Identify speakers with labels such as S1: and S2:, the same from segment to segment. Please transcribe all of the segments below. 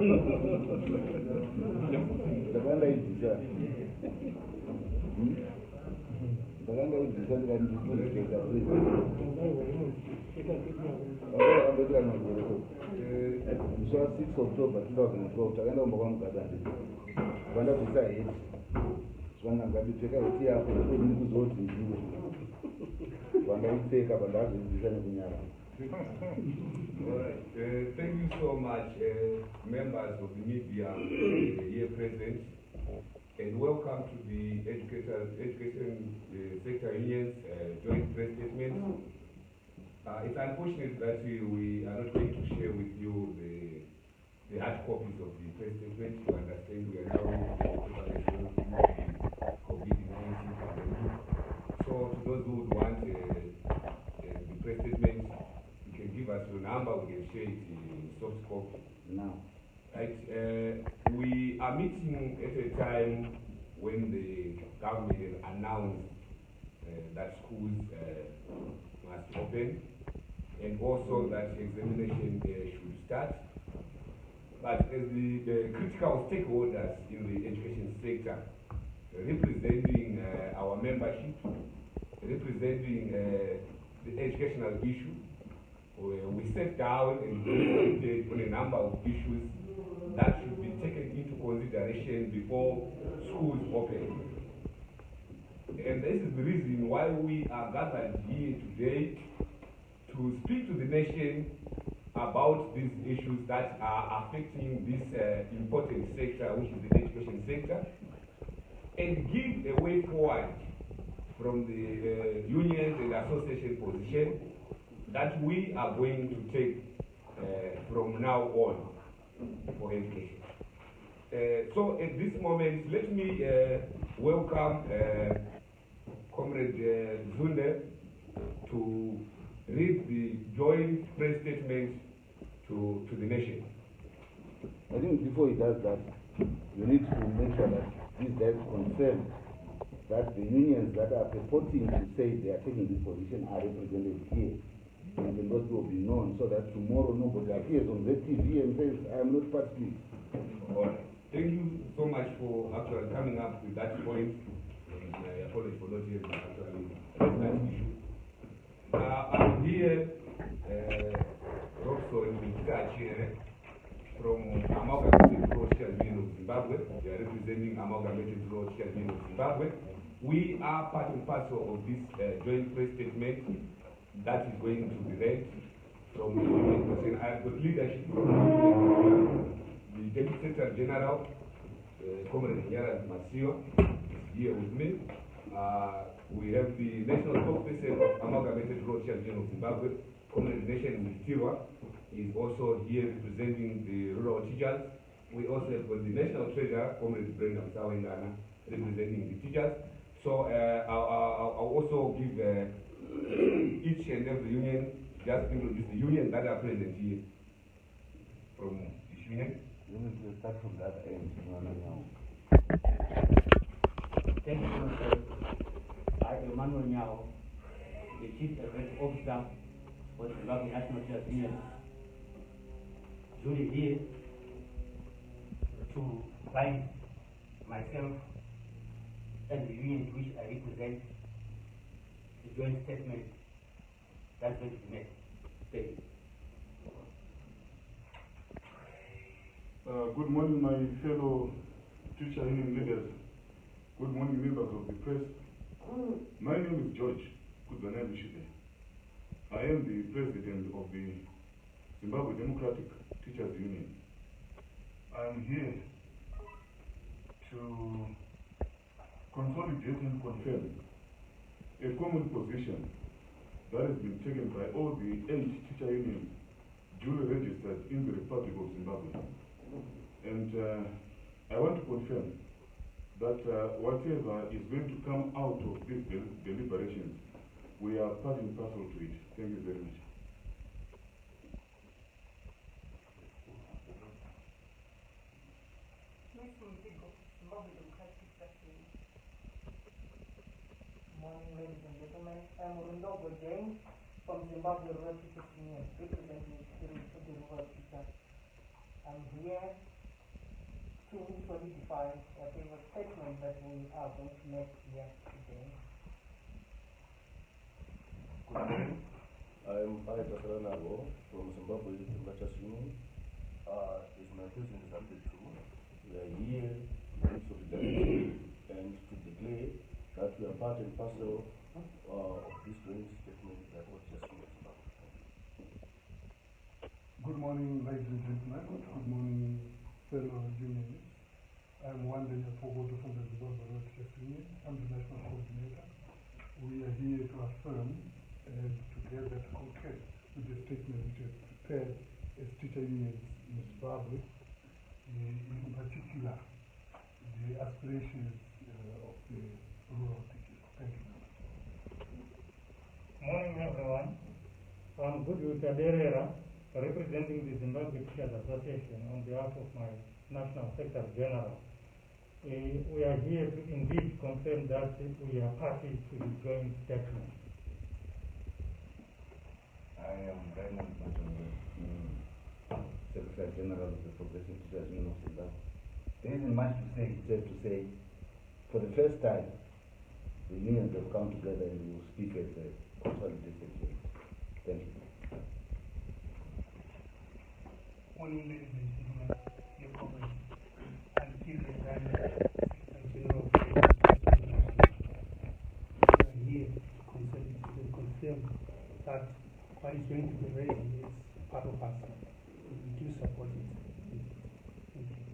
S1: October 2012, takaenda kumba kwamugadzande kwanda kusaidi zvanga ngabipfeka heti yako ndodini kuzoti ndiwe wangaipfeka pandazoidzisa nekunyara.
S2: Thank you so much, members of the media here present, and welcome to the education sector unions joint press statement. It's unfortunate that we are not going to share with you the hard copies of the press statement. You understand we are now in the preparation of the COVID-19 pandemic. So to those who would want the press statement, you can give us your number, we can share it in soft copy.
S1: Now,
S2: right, we are meeting at a time when the government has announced that schools must open, and also that examination should start. But as the critical stakeholders in the education sector, representing our membership, representing the educational issue, we sat down and deliberated on a number of issues that should be taken into consideration before schools open. And this is the reason why we are gathered here today to speak to the nation about these issues that are affecting this important sector, which is the education sector, and give a way forward from the unions and association position that we are going to take from now on for education. So at this moment, let me welcome Comrade Zunde to read the joint press statement to the nation.
S1: I think before he does that, you need to make sure that these guys confirm that the unions that are purporting to say they are taking this position are represented here. And the lot will be known so that tomorrow nobody appears on the TV and says, I am not party.
S2: All right. Thank you so much for actually coming up with that point. And I apologize for not hearing actually that issue. I'm here, also in Mikachi from Amalgamated Rural Teachers Union of Zimbabwe. We are representing Amalgamated Rural Teachers Union of Zimbabwe. We are part and parcel of this joint press statement that is going to be read from the union president. I have got leadership from the Deputy Secretary General, Comrade Nyara Masio, is here with me. We have the National Spokesperson of Amalgamated Rural Teachers Union of Zimbabwe, Comrade Nation Mutiwa, is also here representing the rural teachers. We also have got the National Treasurer, Comrade Brenda Msawengana, representing the teachers. So I'll also give each and every union, just introduce the union that are present here from this union.
S1: Let me start from that end.
S3: Thank you, sir. I am Emmanuel Nyao, the Chief Executive Officer for the Zimbabwe National Teachers Union. Julie here to bind myself and the union which I represent the joint statement that's going to be made. Thank you.
S4: Good morning, my fellow teacher union leaders. Good morning, members of the press. My name is George Kudzanani Shide. I am the president of the Zimbabwe Democratic Teachers Union. I am here to consolidate and confirm a common position that has been taken by all the 8 teacher unions duly registered in the Republic of Zimbabwe. And I want to confirm that whatever is going to come out of these deliberations, we are part and parcel to it. Thank you very much.
S5: Morning, ladies and gentlemen. I'm Rundogo James from Zimbabwe Rural Teachers Union, representing the rural teachers. I'm here to solidify whatever statement that we are going to make here today.
S6: Good morning. I'm Aida Saranago from Zimbabwe Teachers Union. It's my presentation to we are here in solidarity and to declare that we are part and parcel of this joint statement that was just made.
S7: Good morning, ladies and gentlemen. Good morning, fellow unionists. I'm Wande Nyapogoto from the Zimbabwe Road Teachers Union. I'm the national coordinator. We are here to affirm and together to concur with the statement which is prepared as teacher unions in Zimbabwe, in particular the aspirations of the rural teachers. Thank you.
S8: Morning, everyone. I'm Goodwill Kaderera, representing the Zimbabwe Teachers Association on behalf of my National Secretary General. We are here to indeed confirm that we are party to the joint statement.
S9: I am Raymond Matongo,
S1: Secretary General of the Progressive Teachers Union of Zimbabwe.
S9: there isn't much to say.
S1: Except to say, for the first time, the unions have come together and will speak as a consolidated unit. Thank you.
S10: Morning, ladies and gentlemen, dear comrades. I'm Kiri Rana, General of the We are here to confirm that what is going to be raised is part of us. We do support it. Thank you.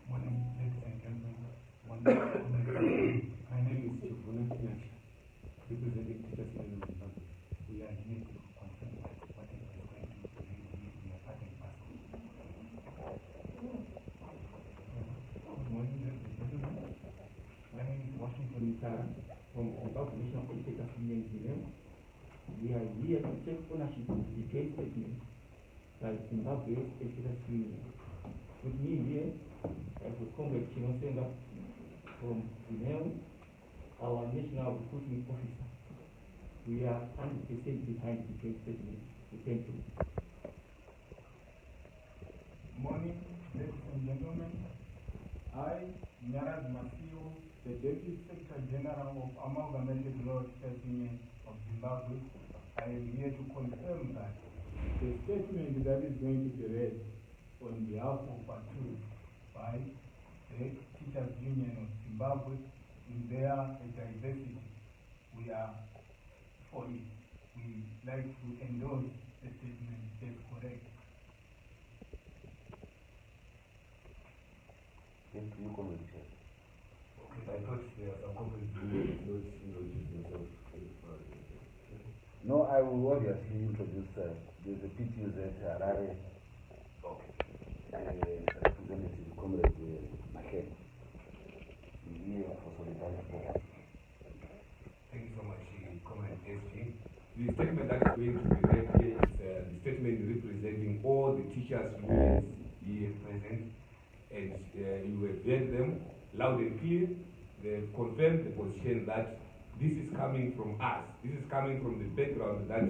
S11: Morning, ladies and gentlemen. My name is Chivuna Kinyachi, representing Teachers Union of Zimbabwe. We are here to confirm that whatever is going to be raised here, we are part and parcel. Good morning, ladies and gentlemen. My name is Washington Itara from Zimbabwe National Teachers Union Union. We are here to take ownership of the joint statement by Zimbabwe Teachers Union. With me here, I have Comrade Chinosenga from Zimbabwe, our national recruitment officer. We are 100% behind the joint statement. Thank you.
S12: Morning, ladies and gentlemen. I, Nyaraz Masio, the Deputy Secretary General of Amalgamated Road Teachers Union of Zimbabwe, I am here to confirm that the statement that is going to be read on behalf of ATU by the Teachers Union of Zimbabwe in their diversity, we are for it. We like to endorse the statement as correct.
S6: Thank you, Comrade Chair.
S9: I thought there was some conflict.
S1: No, I will obviously introduce there's a PTUZ at Harare, representative Comrade Maket.
S6: Here for solidarity.
S2: Thank you so much, Comrade SG. The statement that is going to be read here is the statement representing all the teachers' unions here present, and you have heard them loud and clear. They have confirmed the position that this is coming from us. This is coming from the background that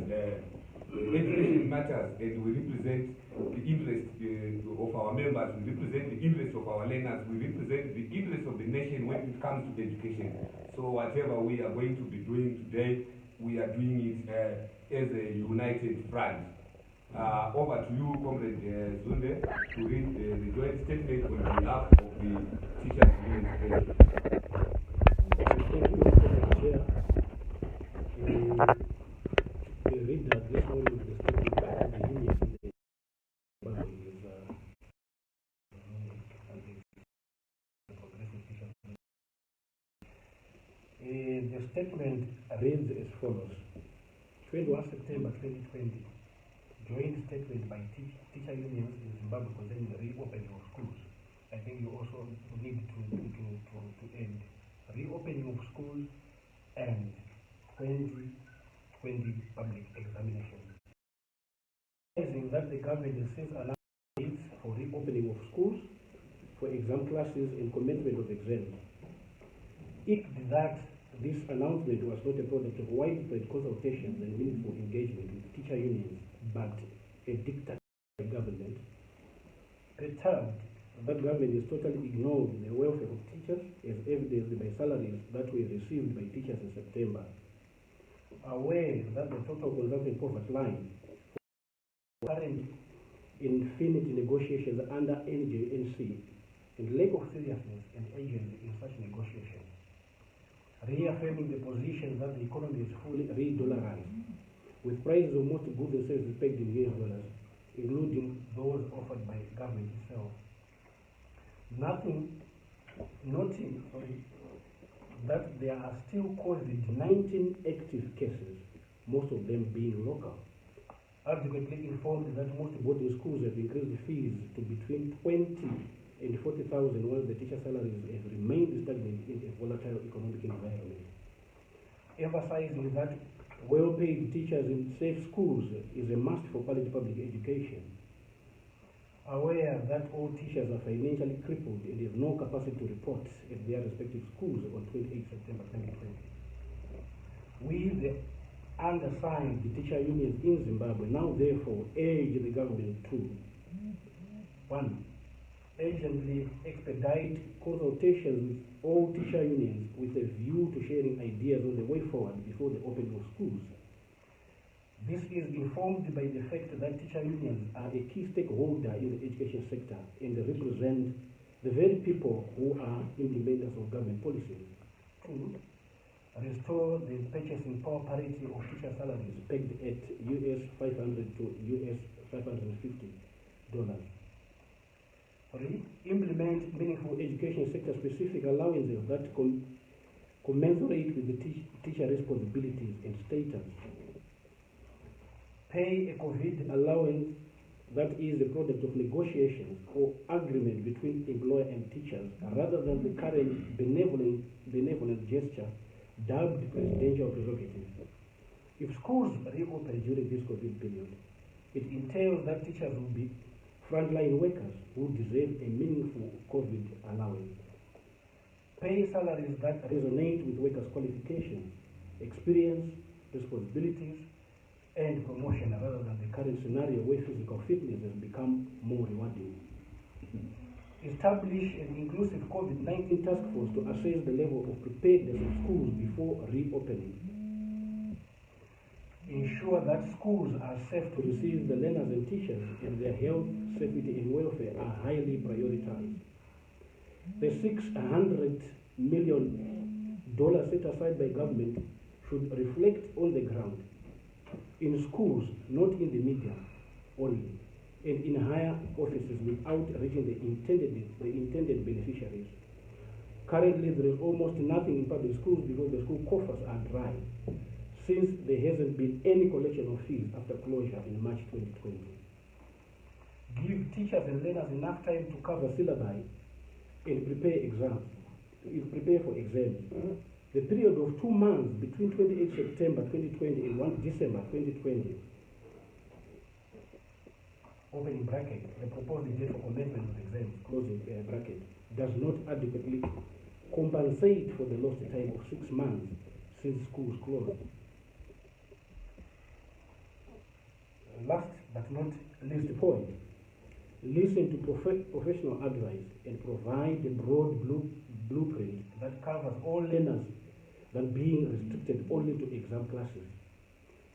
S2: education matters, and we represent the interest of our members, we represent the interest of our learners, we represent the interest of the nation when it comes to education. So whatever we are going to be doing today, we are doing it as a united front. Over to you, Comrade Zunde, to read the joint statement on behalf of the teachers' union.
S11: Thank you, Comrade Chair. We read that this one is the statement by the union. The statement reads as follows. 21 September 2020, joint statement by teacher unions in Zimbabwe concerning the reopening of schools. I think you also need to end reopening of schools and 2020 public examinations. Realizing that the government has since announced dates for reopening of schools, for exam classes and commencement of exams. If that this announcement was not a product of widespread consultations and meaningful engagement with teacher unions, but a dictate by government, perturbed
S13: that government is totally ignored the welfare of teachers, as evidenced by salaries that were received by teachers in September. Aware that the total consumption poverty line current infinite negotiations under NJNC and lack of seriousness and urgency in such negotiations, reaffirming the position that the economy is fully re-dollarized, with prices of most goods and services pegged in US dollars, including those offered by government itself. Noting that there are still COVID-19 active cases, most of them being local. Adequately informed that most boarding schools have increased the fees to between 20 and 40,000, while the teacher salaries have remained stagnant in a volatile economic environment. Emphasizing that well-paid teachers in safe schools is a must for quality public education. Aware that all teachers are financially crippled and have no capacity to report at their respective schools on 28 September 2020. We, the undersigned teacher unions in Zimbabwe, now therefore urge the government to 1. Urgently expedite consultations with all teacher unions with a view to sharing ideas on the way forward before the opening of schools. This is informed by the fact that teacher unions are a key stakeholder in the education sector and represent the very people who are implementers of government policies. 2. Restore the purchasing power parity of teacher salaries pegged at US $500 to US $550. 3. Implement meaningful education sector-specific allowances that commensurate with the teacher responsibilities and status. Pay a COVID allowance that is the product of negotiations or agreement between employer and teachers, rather than the current benevolent gesture dubbed presidential prerogative. If schools reopen during this COVID period, it entails that teachers will be frontline workers who deserve a meaningful COVID allowance. Pay salaries that resonate with workers' qualifications, experience, responsibilities, and promotion, rather than the current scenario where physical fitness has become more rewarding. Establish an inclusive COVID-19 task force to assess the level of preparedness of schools before reopening. Ensure that schools are safe to receive the learners and teachers, and their health, safety, and welfare are highly prioritized. The $600 million set aside by government should reflect on the ground, in schools, not in the media only, and in higher offices without reaching the intended beneficiaries. Currently, there is almost nothing in public schools because the school coffers are dry, since there hasn't been any collection of fees after closure in March 2020. Give teachers and learners enough time to cover syllabi and prepare for exams. The period of 2 months between 28 September 2020 and 1 December 2020, opening bracket, the proposed date for commencement of exams, closing bracket, does not adequately compensate for the lost time of 6 months since schools closed. Last but not least point, listen to professional advice and provide a broad blueprint that covers all learners than being restricted only to exam classes.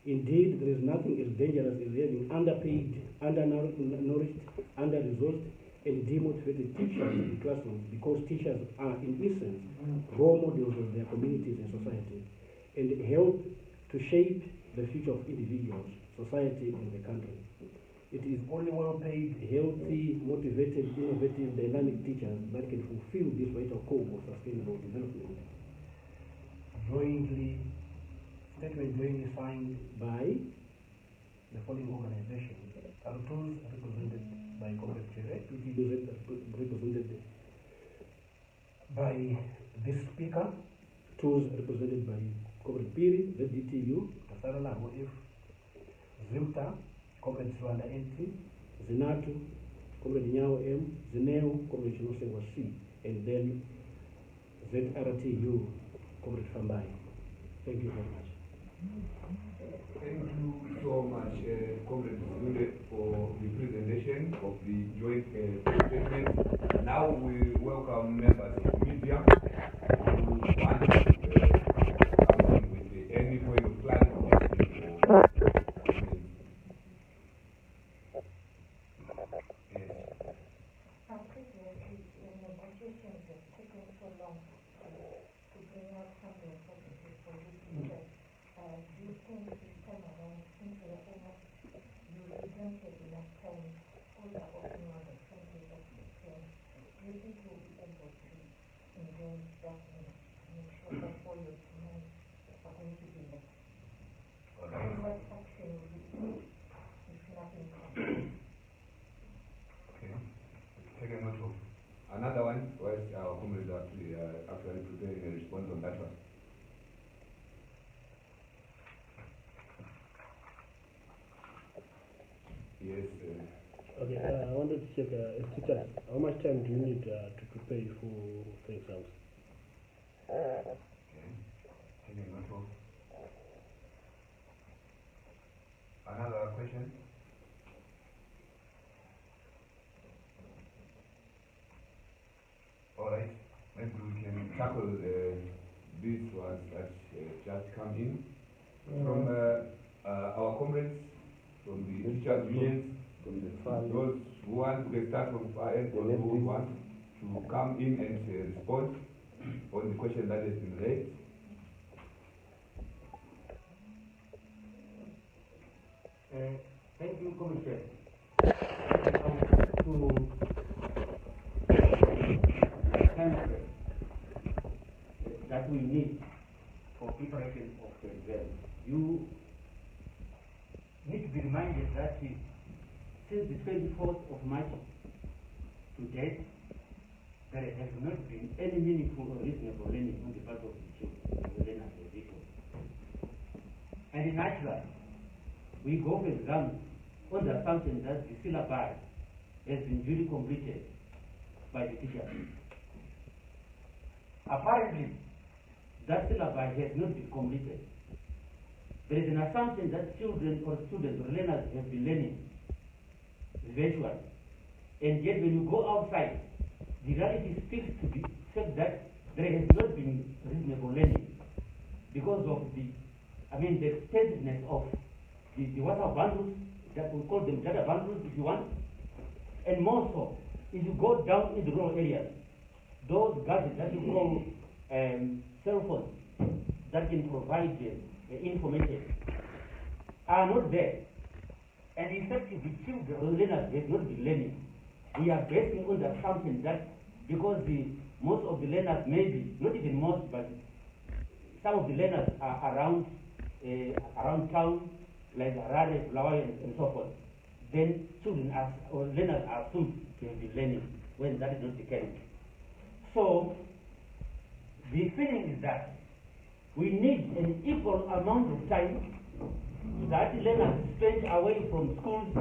S13: Indeed, there is nothing as dangerous as having underpaid, undernourished, under-resourced, and demotivated teachers in classrooms, because teachers are, in essence, role models of their communities and society, and help to shape the future of individuals, society, and the country. It is only well-paid, healthy, motivated, innovative, dynamic teachers that can fulfill this vital core of sustainable development. Statement jointly signed by the following organizations: Arutuz, represented by Comrade Chere, represented by this speaker, TUS represented by Comrade Piri, the DTU, Tasarala OF, Zimta, Comrade Swanda NT, Zinatu, Comrade Nyao M, Zineo, Comrade Chinosengwa C, and then ZRTU, Comrade Fambai. Thank you very much.
S2: Thank you so much, Comrade Zule, for the presentation of the joint statement. Now we welcome members of media who want to come in with any point of clarification or
S5: Previously, the negotiations have taken so long to bring out some resources for this project. Do you think this time around, since we are almost, you didn't have enough time, all the opening on the 20th of September, do you think you'll be able to engage that to make sure that all your demands are going to be met? And what action will you take if nothing comes?
S2: Okay. Take a note of another one, whilst our comrades are actually preparing a response on that one. Yes.
S13: Okay, I wanted to check, teacher, how much time do you need to prepare for exams?
S2: Okay. Take a note of another question. All right, maybe we can tackle these ones that just come in from our comrades, from the teachers' unions, from the those who want to start from far end, those who want to come in and respond on the question that has been raised.
S3: Thank you, Commissioner. That we need for preparation of the exam. You need to be reminded that since the 24th of March to date, there has not been any meaningful or reasonable learning on the part of the children, the learners of people. And in natural, we go for exams on the assumption that the syllabi has been duly completed by the teacher. Apparently, that syllabi has not been completed. There is an assumption that children or students or learners have been learning virtually. And yet when you go outside, the reality speaks to the fact that there has not been reasonable learning because of the extensiveness of the WhatsApp bundles, that we call them data bundles if you want. And more so, if you go down in the rural areas, those gadgets that you call cell phones that can provide information are not there. And in fact, if the children or learners have not been learning, we are basing on the assumption that because most of the learners, maybe not even most, but some of the learners are around town, like Harare, Bulawayo, and so forth, then children or learners are assumed to have been learning when that is not the case. So the feeling is that we need an equal amount of time that learners spend away from schools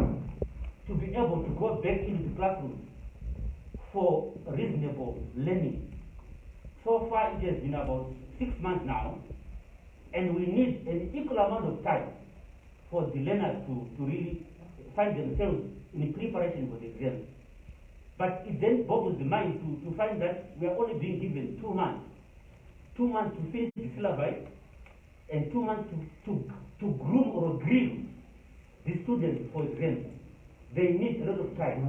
S3: to be able to go back into the classroom for reasonable learning. So far it has been about 6 months now, and we need an equal amount of time for the learners to really find themselves in preparation for the exam. But it then boggles the mind to find that we are only being given 2 months. 2 months to finish the syllabi, and 2 months to groom or grill the students for exams. They need a lot of time.